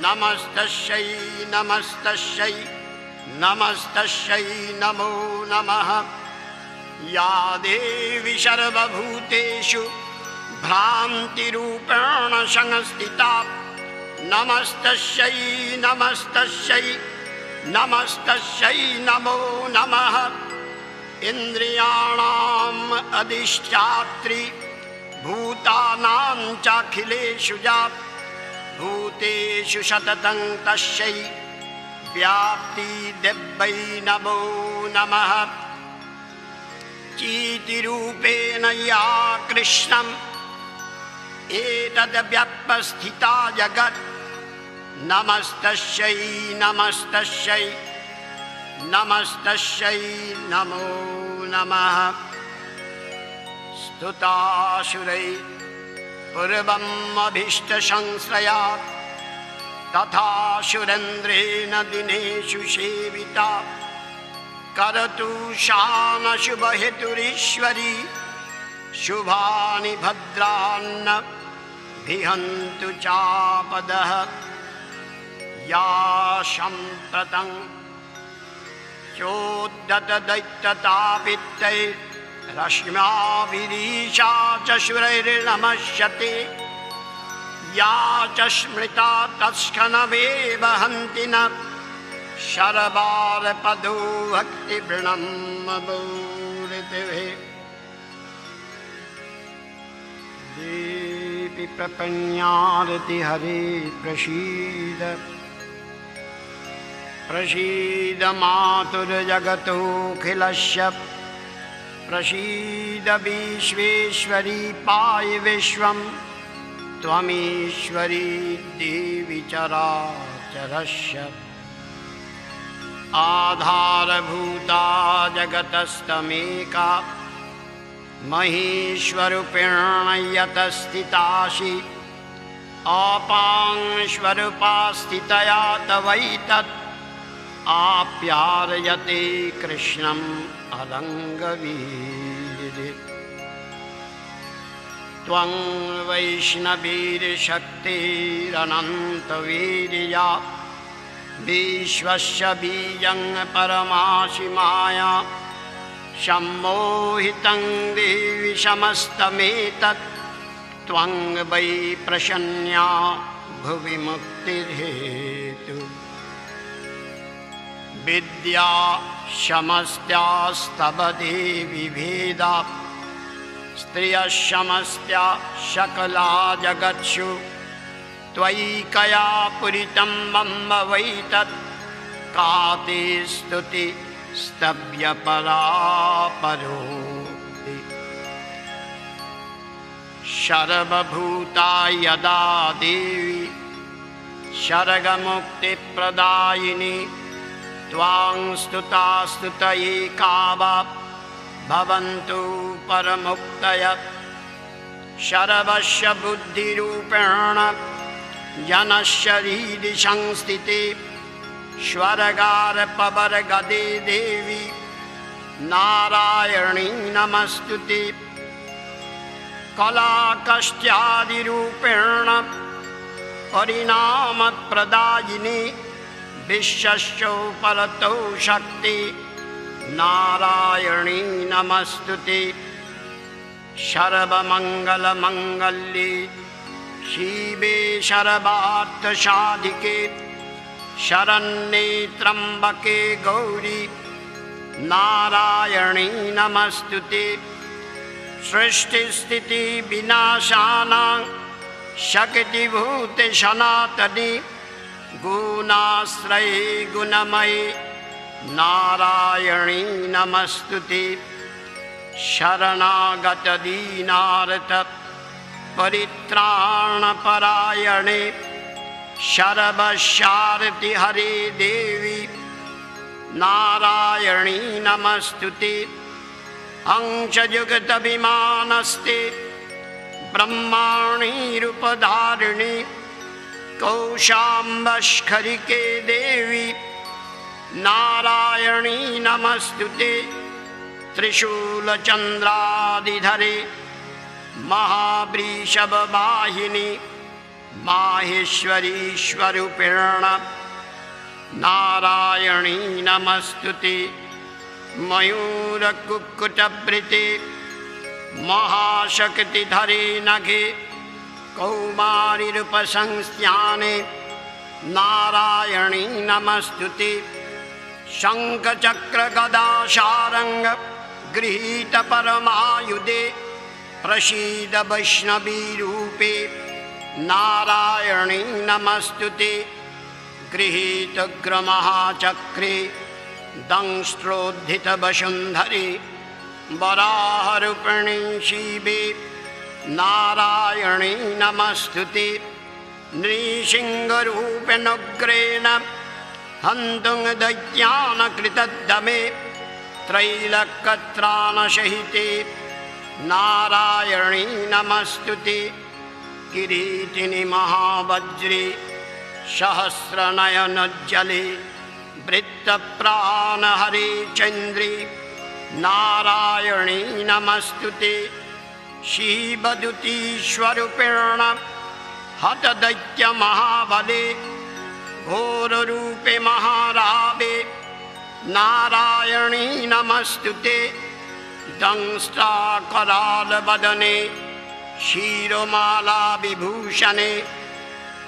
नमस्तस्यै नमस्तस्यै नमस्तस्यै नमो नमः। या देवी सर्वभूतेषु भ्रान्तिरूपेण संस्थिता नमस्तस्यै नमस्तस्यै नमस्तस्यै नमो नमः। इन्द्रियाणाम् अधिष्ठात्री भूतानां चाखिलेषु जा भूतेषु सततं तस्यै व्याप्ति दिव्यै नमो नमः। चीतिरूपेण या कृष्णम् एतद्व्याप्तस्थिता जगत् नमस्तस्यै नमस्तस्यै नमस्तस्यै नमो नमः। स्तुतासुरैः पूर्वम् अभीष्टसंश्रयात् तथा सुरेन्द्रेण दिनेषु सेविता करतु शानशुभहेतुरीश्वरी शुभानि भद्रान्न भिहन्तु चापदः। या सम्प्रतं चोद्धतदैत्यतापित्तैरश्म्याभिरीशा च शूरैर्नमस्यते। या च स्मृता तत्क्षणमेव हन्ति न शरवारपदो भक्तिवृणं ममोरितिभिः। देवी प्रपन्नारति हरे प्रसीद प्रसीद मातुर्जगतोऽखिलस्य प्रसीद विश्वेश्वरी पाहि विश्वं त्वमीश्वरी देवी चराचरस्य। आधारभूता जगतस्तमेका महेश्वरूपेण यतस्थितासि अपांस्वरूपा स्थितया तवैतत् आप्यायते कृष्णम् अलङ्गवीर्ये। त्वं वैष्णवीर्शक्तिरनन्तवीर्या विश्वस्य बीजं परमासि माया सम्मोहितं देवि समस्तमेतत् त्वं वै प्रसन्या भुवि मुक्तिर्हेतु विद्या समस्यास्तव देवि भेदा स्त्रियः समस्या सकला जगत्सु त्वयिकया पूरितं मम वै तत् का ते स्तुति स्तव्यपरा परोति सर्वभूता यदा देवी सर्गमुक्तिप्रदायिनी त्वां स्तुता स्तुतये वा भवन्तु परमुक्तयः सर्वस्य बुद्धिरूपेण जनशरीरि संस्थिते स्वर्गारपवर्गदे देवी नारायणी नमस्तुते कलाकष्ट्यादिरूपेण परिणामप्रदायिनी विश्वस्य परतो शक्ति नारायणी नमस्तुते सर्वमङ्गलमङ्गल्ये शिवे सर्वार्थसाधिके शरण्ये त्र्यम्बके गौरी नारायणी नमस्तुते सृष्टिस्थितिविनाशानां शक्तिभूते सनातनी गुणाश्रये गुणमये नारायणी नमस्तुते शरणागतदीनार्थ परित्राणपरायणे सर्वस्यार्ति हरे देवी नारायणी नमस्तुते अंशयुगतविमानस्ते ब्रह्माणी रूपधारिणी कौशाम्बस्खरिके देवी नारायणी नमस्तुते त्रिशूलचन्द्रादिधरे महावृषभवाहिनी माहेश्वरी स्वरूपेण नारायणी नमस्तुते मयूरकुक्कुटवृते महाशक्तिधरे नगे कौमारीरूपसंस्थाने नारायणी नमस्तुते शङ्खचक्रगदाशारङ्ग गृहीत परमायुधे प्रसीद वैष्णवीरूपे नारायणी नमस्तुते गृहीतग्रमहाचक्रे दंष्ट्रोद्धितवसुन्धरे वराहरूपिणी शिवे नारायणी नमस्तुते नृसिंहरूपेणोग्रेण हन्तुं दैत्यान् कृतदमे त्रैलोक्यत्राणसहिते नारायणी नमस्तुते किरीटिनि महावज्रे सहस्रनयनोज्ज्वले वृत्तप्राणहरे चन्द्रे नारायणी नमस्तुते शिवदूतीस्वरूपेण हतदैत्यमहाबले घोररूपे महारावे नारायणी नमस्तुते दंष्ट्राकरालवदने क्षीरमाला विभूषणे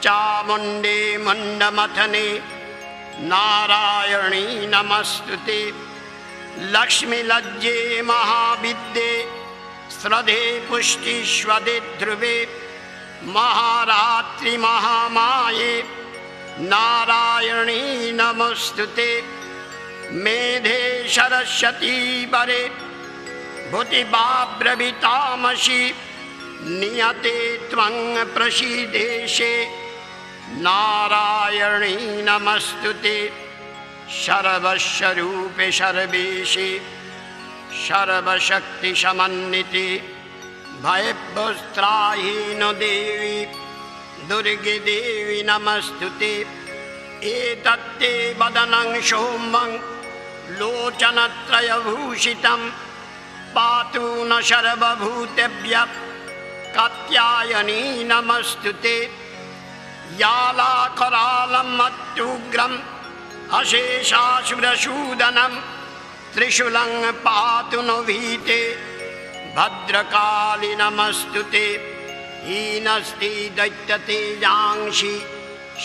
चामुण्डे मुण्डमथने नारायणी नमस्तुते लक्ष्मीलज्जे महाविद्ये श्रद्धे पुष्टिस्वदे ध्रुवे महारात्रि महामाये नारायणी नमस्तुते मेधे सरस्वती वरे भूतिभाव्रवितामसि नियते त्वं प्रसीदेशे नारायणी नमस्तुते सर्वस्वरूपे सर्वेशे सर्वशक्तिसमन्विते भयभस्त्राहीन देवी दुर्गे देवी नमस्तुते एतत्ते वदनं सौम्यं लोचनत्रयभूषितं पातु न सर्वभूतेभ्यः कात्यायनी नमस्तुते यालाकरालं अत्युग्रं अशेषासुरसूदनं त्रिशूलं पातु नो भीते भद्रकाली नमस्तु ते हीनस्ति दैत्यतेजांसि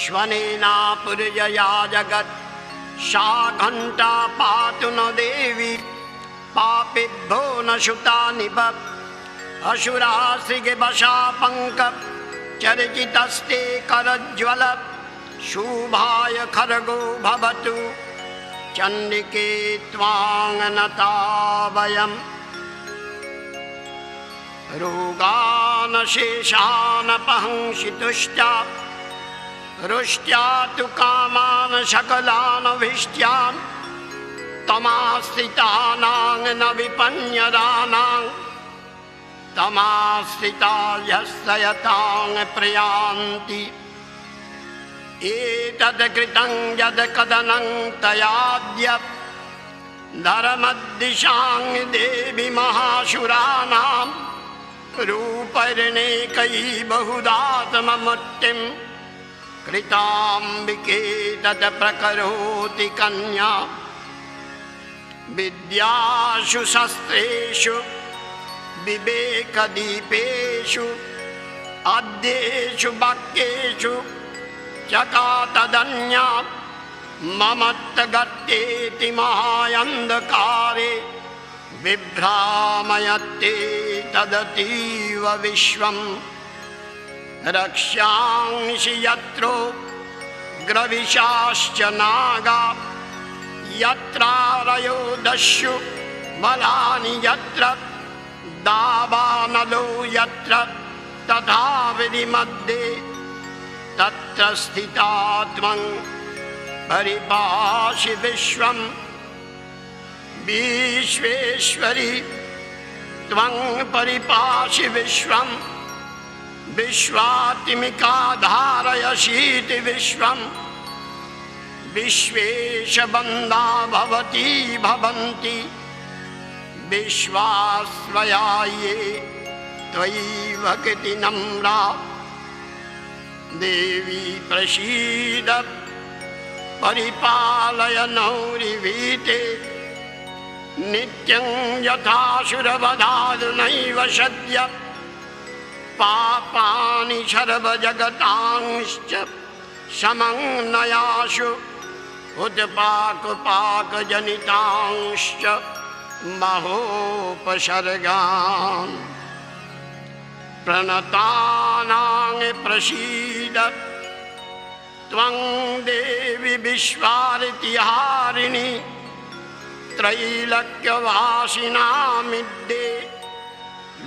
श्वनेना पुरजया जगत् सा घण्टा पातु न देवी पापेभ्यो न सुता निभ असुरासृगवशा पङ्क चर्चितस्ते करज्ज्वल शुभाय खर्गो भवतु चण्डिके त्वां नता वयम् रोगान् शेषान् पहंसि तुष्ट्या रुष्ट्या तु कामान् सकलान् अभीष्ट्यान् तमाश्रितानां न विपन्यराणां तमाश्रिता यस्यतां प्रयान्ति एतद् कृतं यद् कदनं तयाद्य धर्मद्दिशां देवी महाशुराणां रूपैर्नेकै बहुधातममुष्टिं कृताम्बिके तत् प्रकरोति कन्या विद्यासु शस्त्रेषु विवेकदीपेषु आद्येषु वाक्येषु चकातदन्या ममत्तगर्तेति महायन्धकारे विभ्रामयते तदतीव विश्वं रक्ष्यांसि यत्रो ग्रविशाश्च नागा यत्रारयो दस्यु बलानि यत्र दावानलो यत्र तथा विधिमध्ये तत्र स्थिता त्वं परिपासि विश्वं विश्वेश्वरि त्वं परिपासि विश्वं विश्वात्मिका धारयसीति विश्वं विश्वेश बन्दा भवती भवन्ति विश्वास्वया ये त्वयि भक्ति नम्रा देवी प्रसीद परिपालय नौरिवीते नित्यं यथासुरवधादुनैव सद्य पापानि सर्वजगतांश्च समं नयासु उत्पाकपाकजनितांश्च महोपसर्गान् प्रणतानां प्रसीद त्वं देवी विश्वार्तिहारिणि त्रैलोक्यवासिनामिद्ये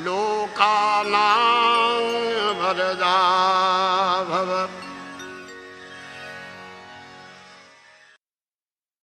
लोकानां वरदा भव।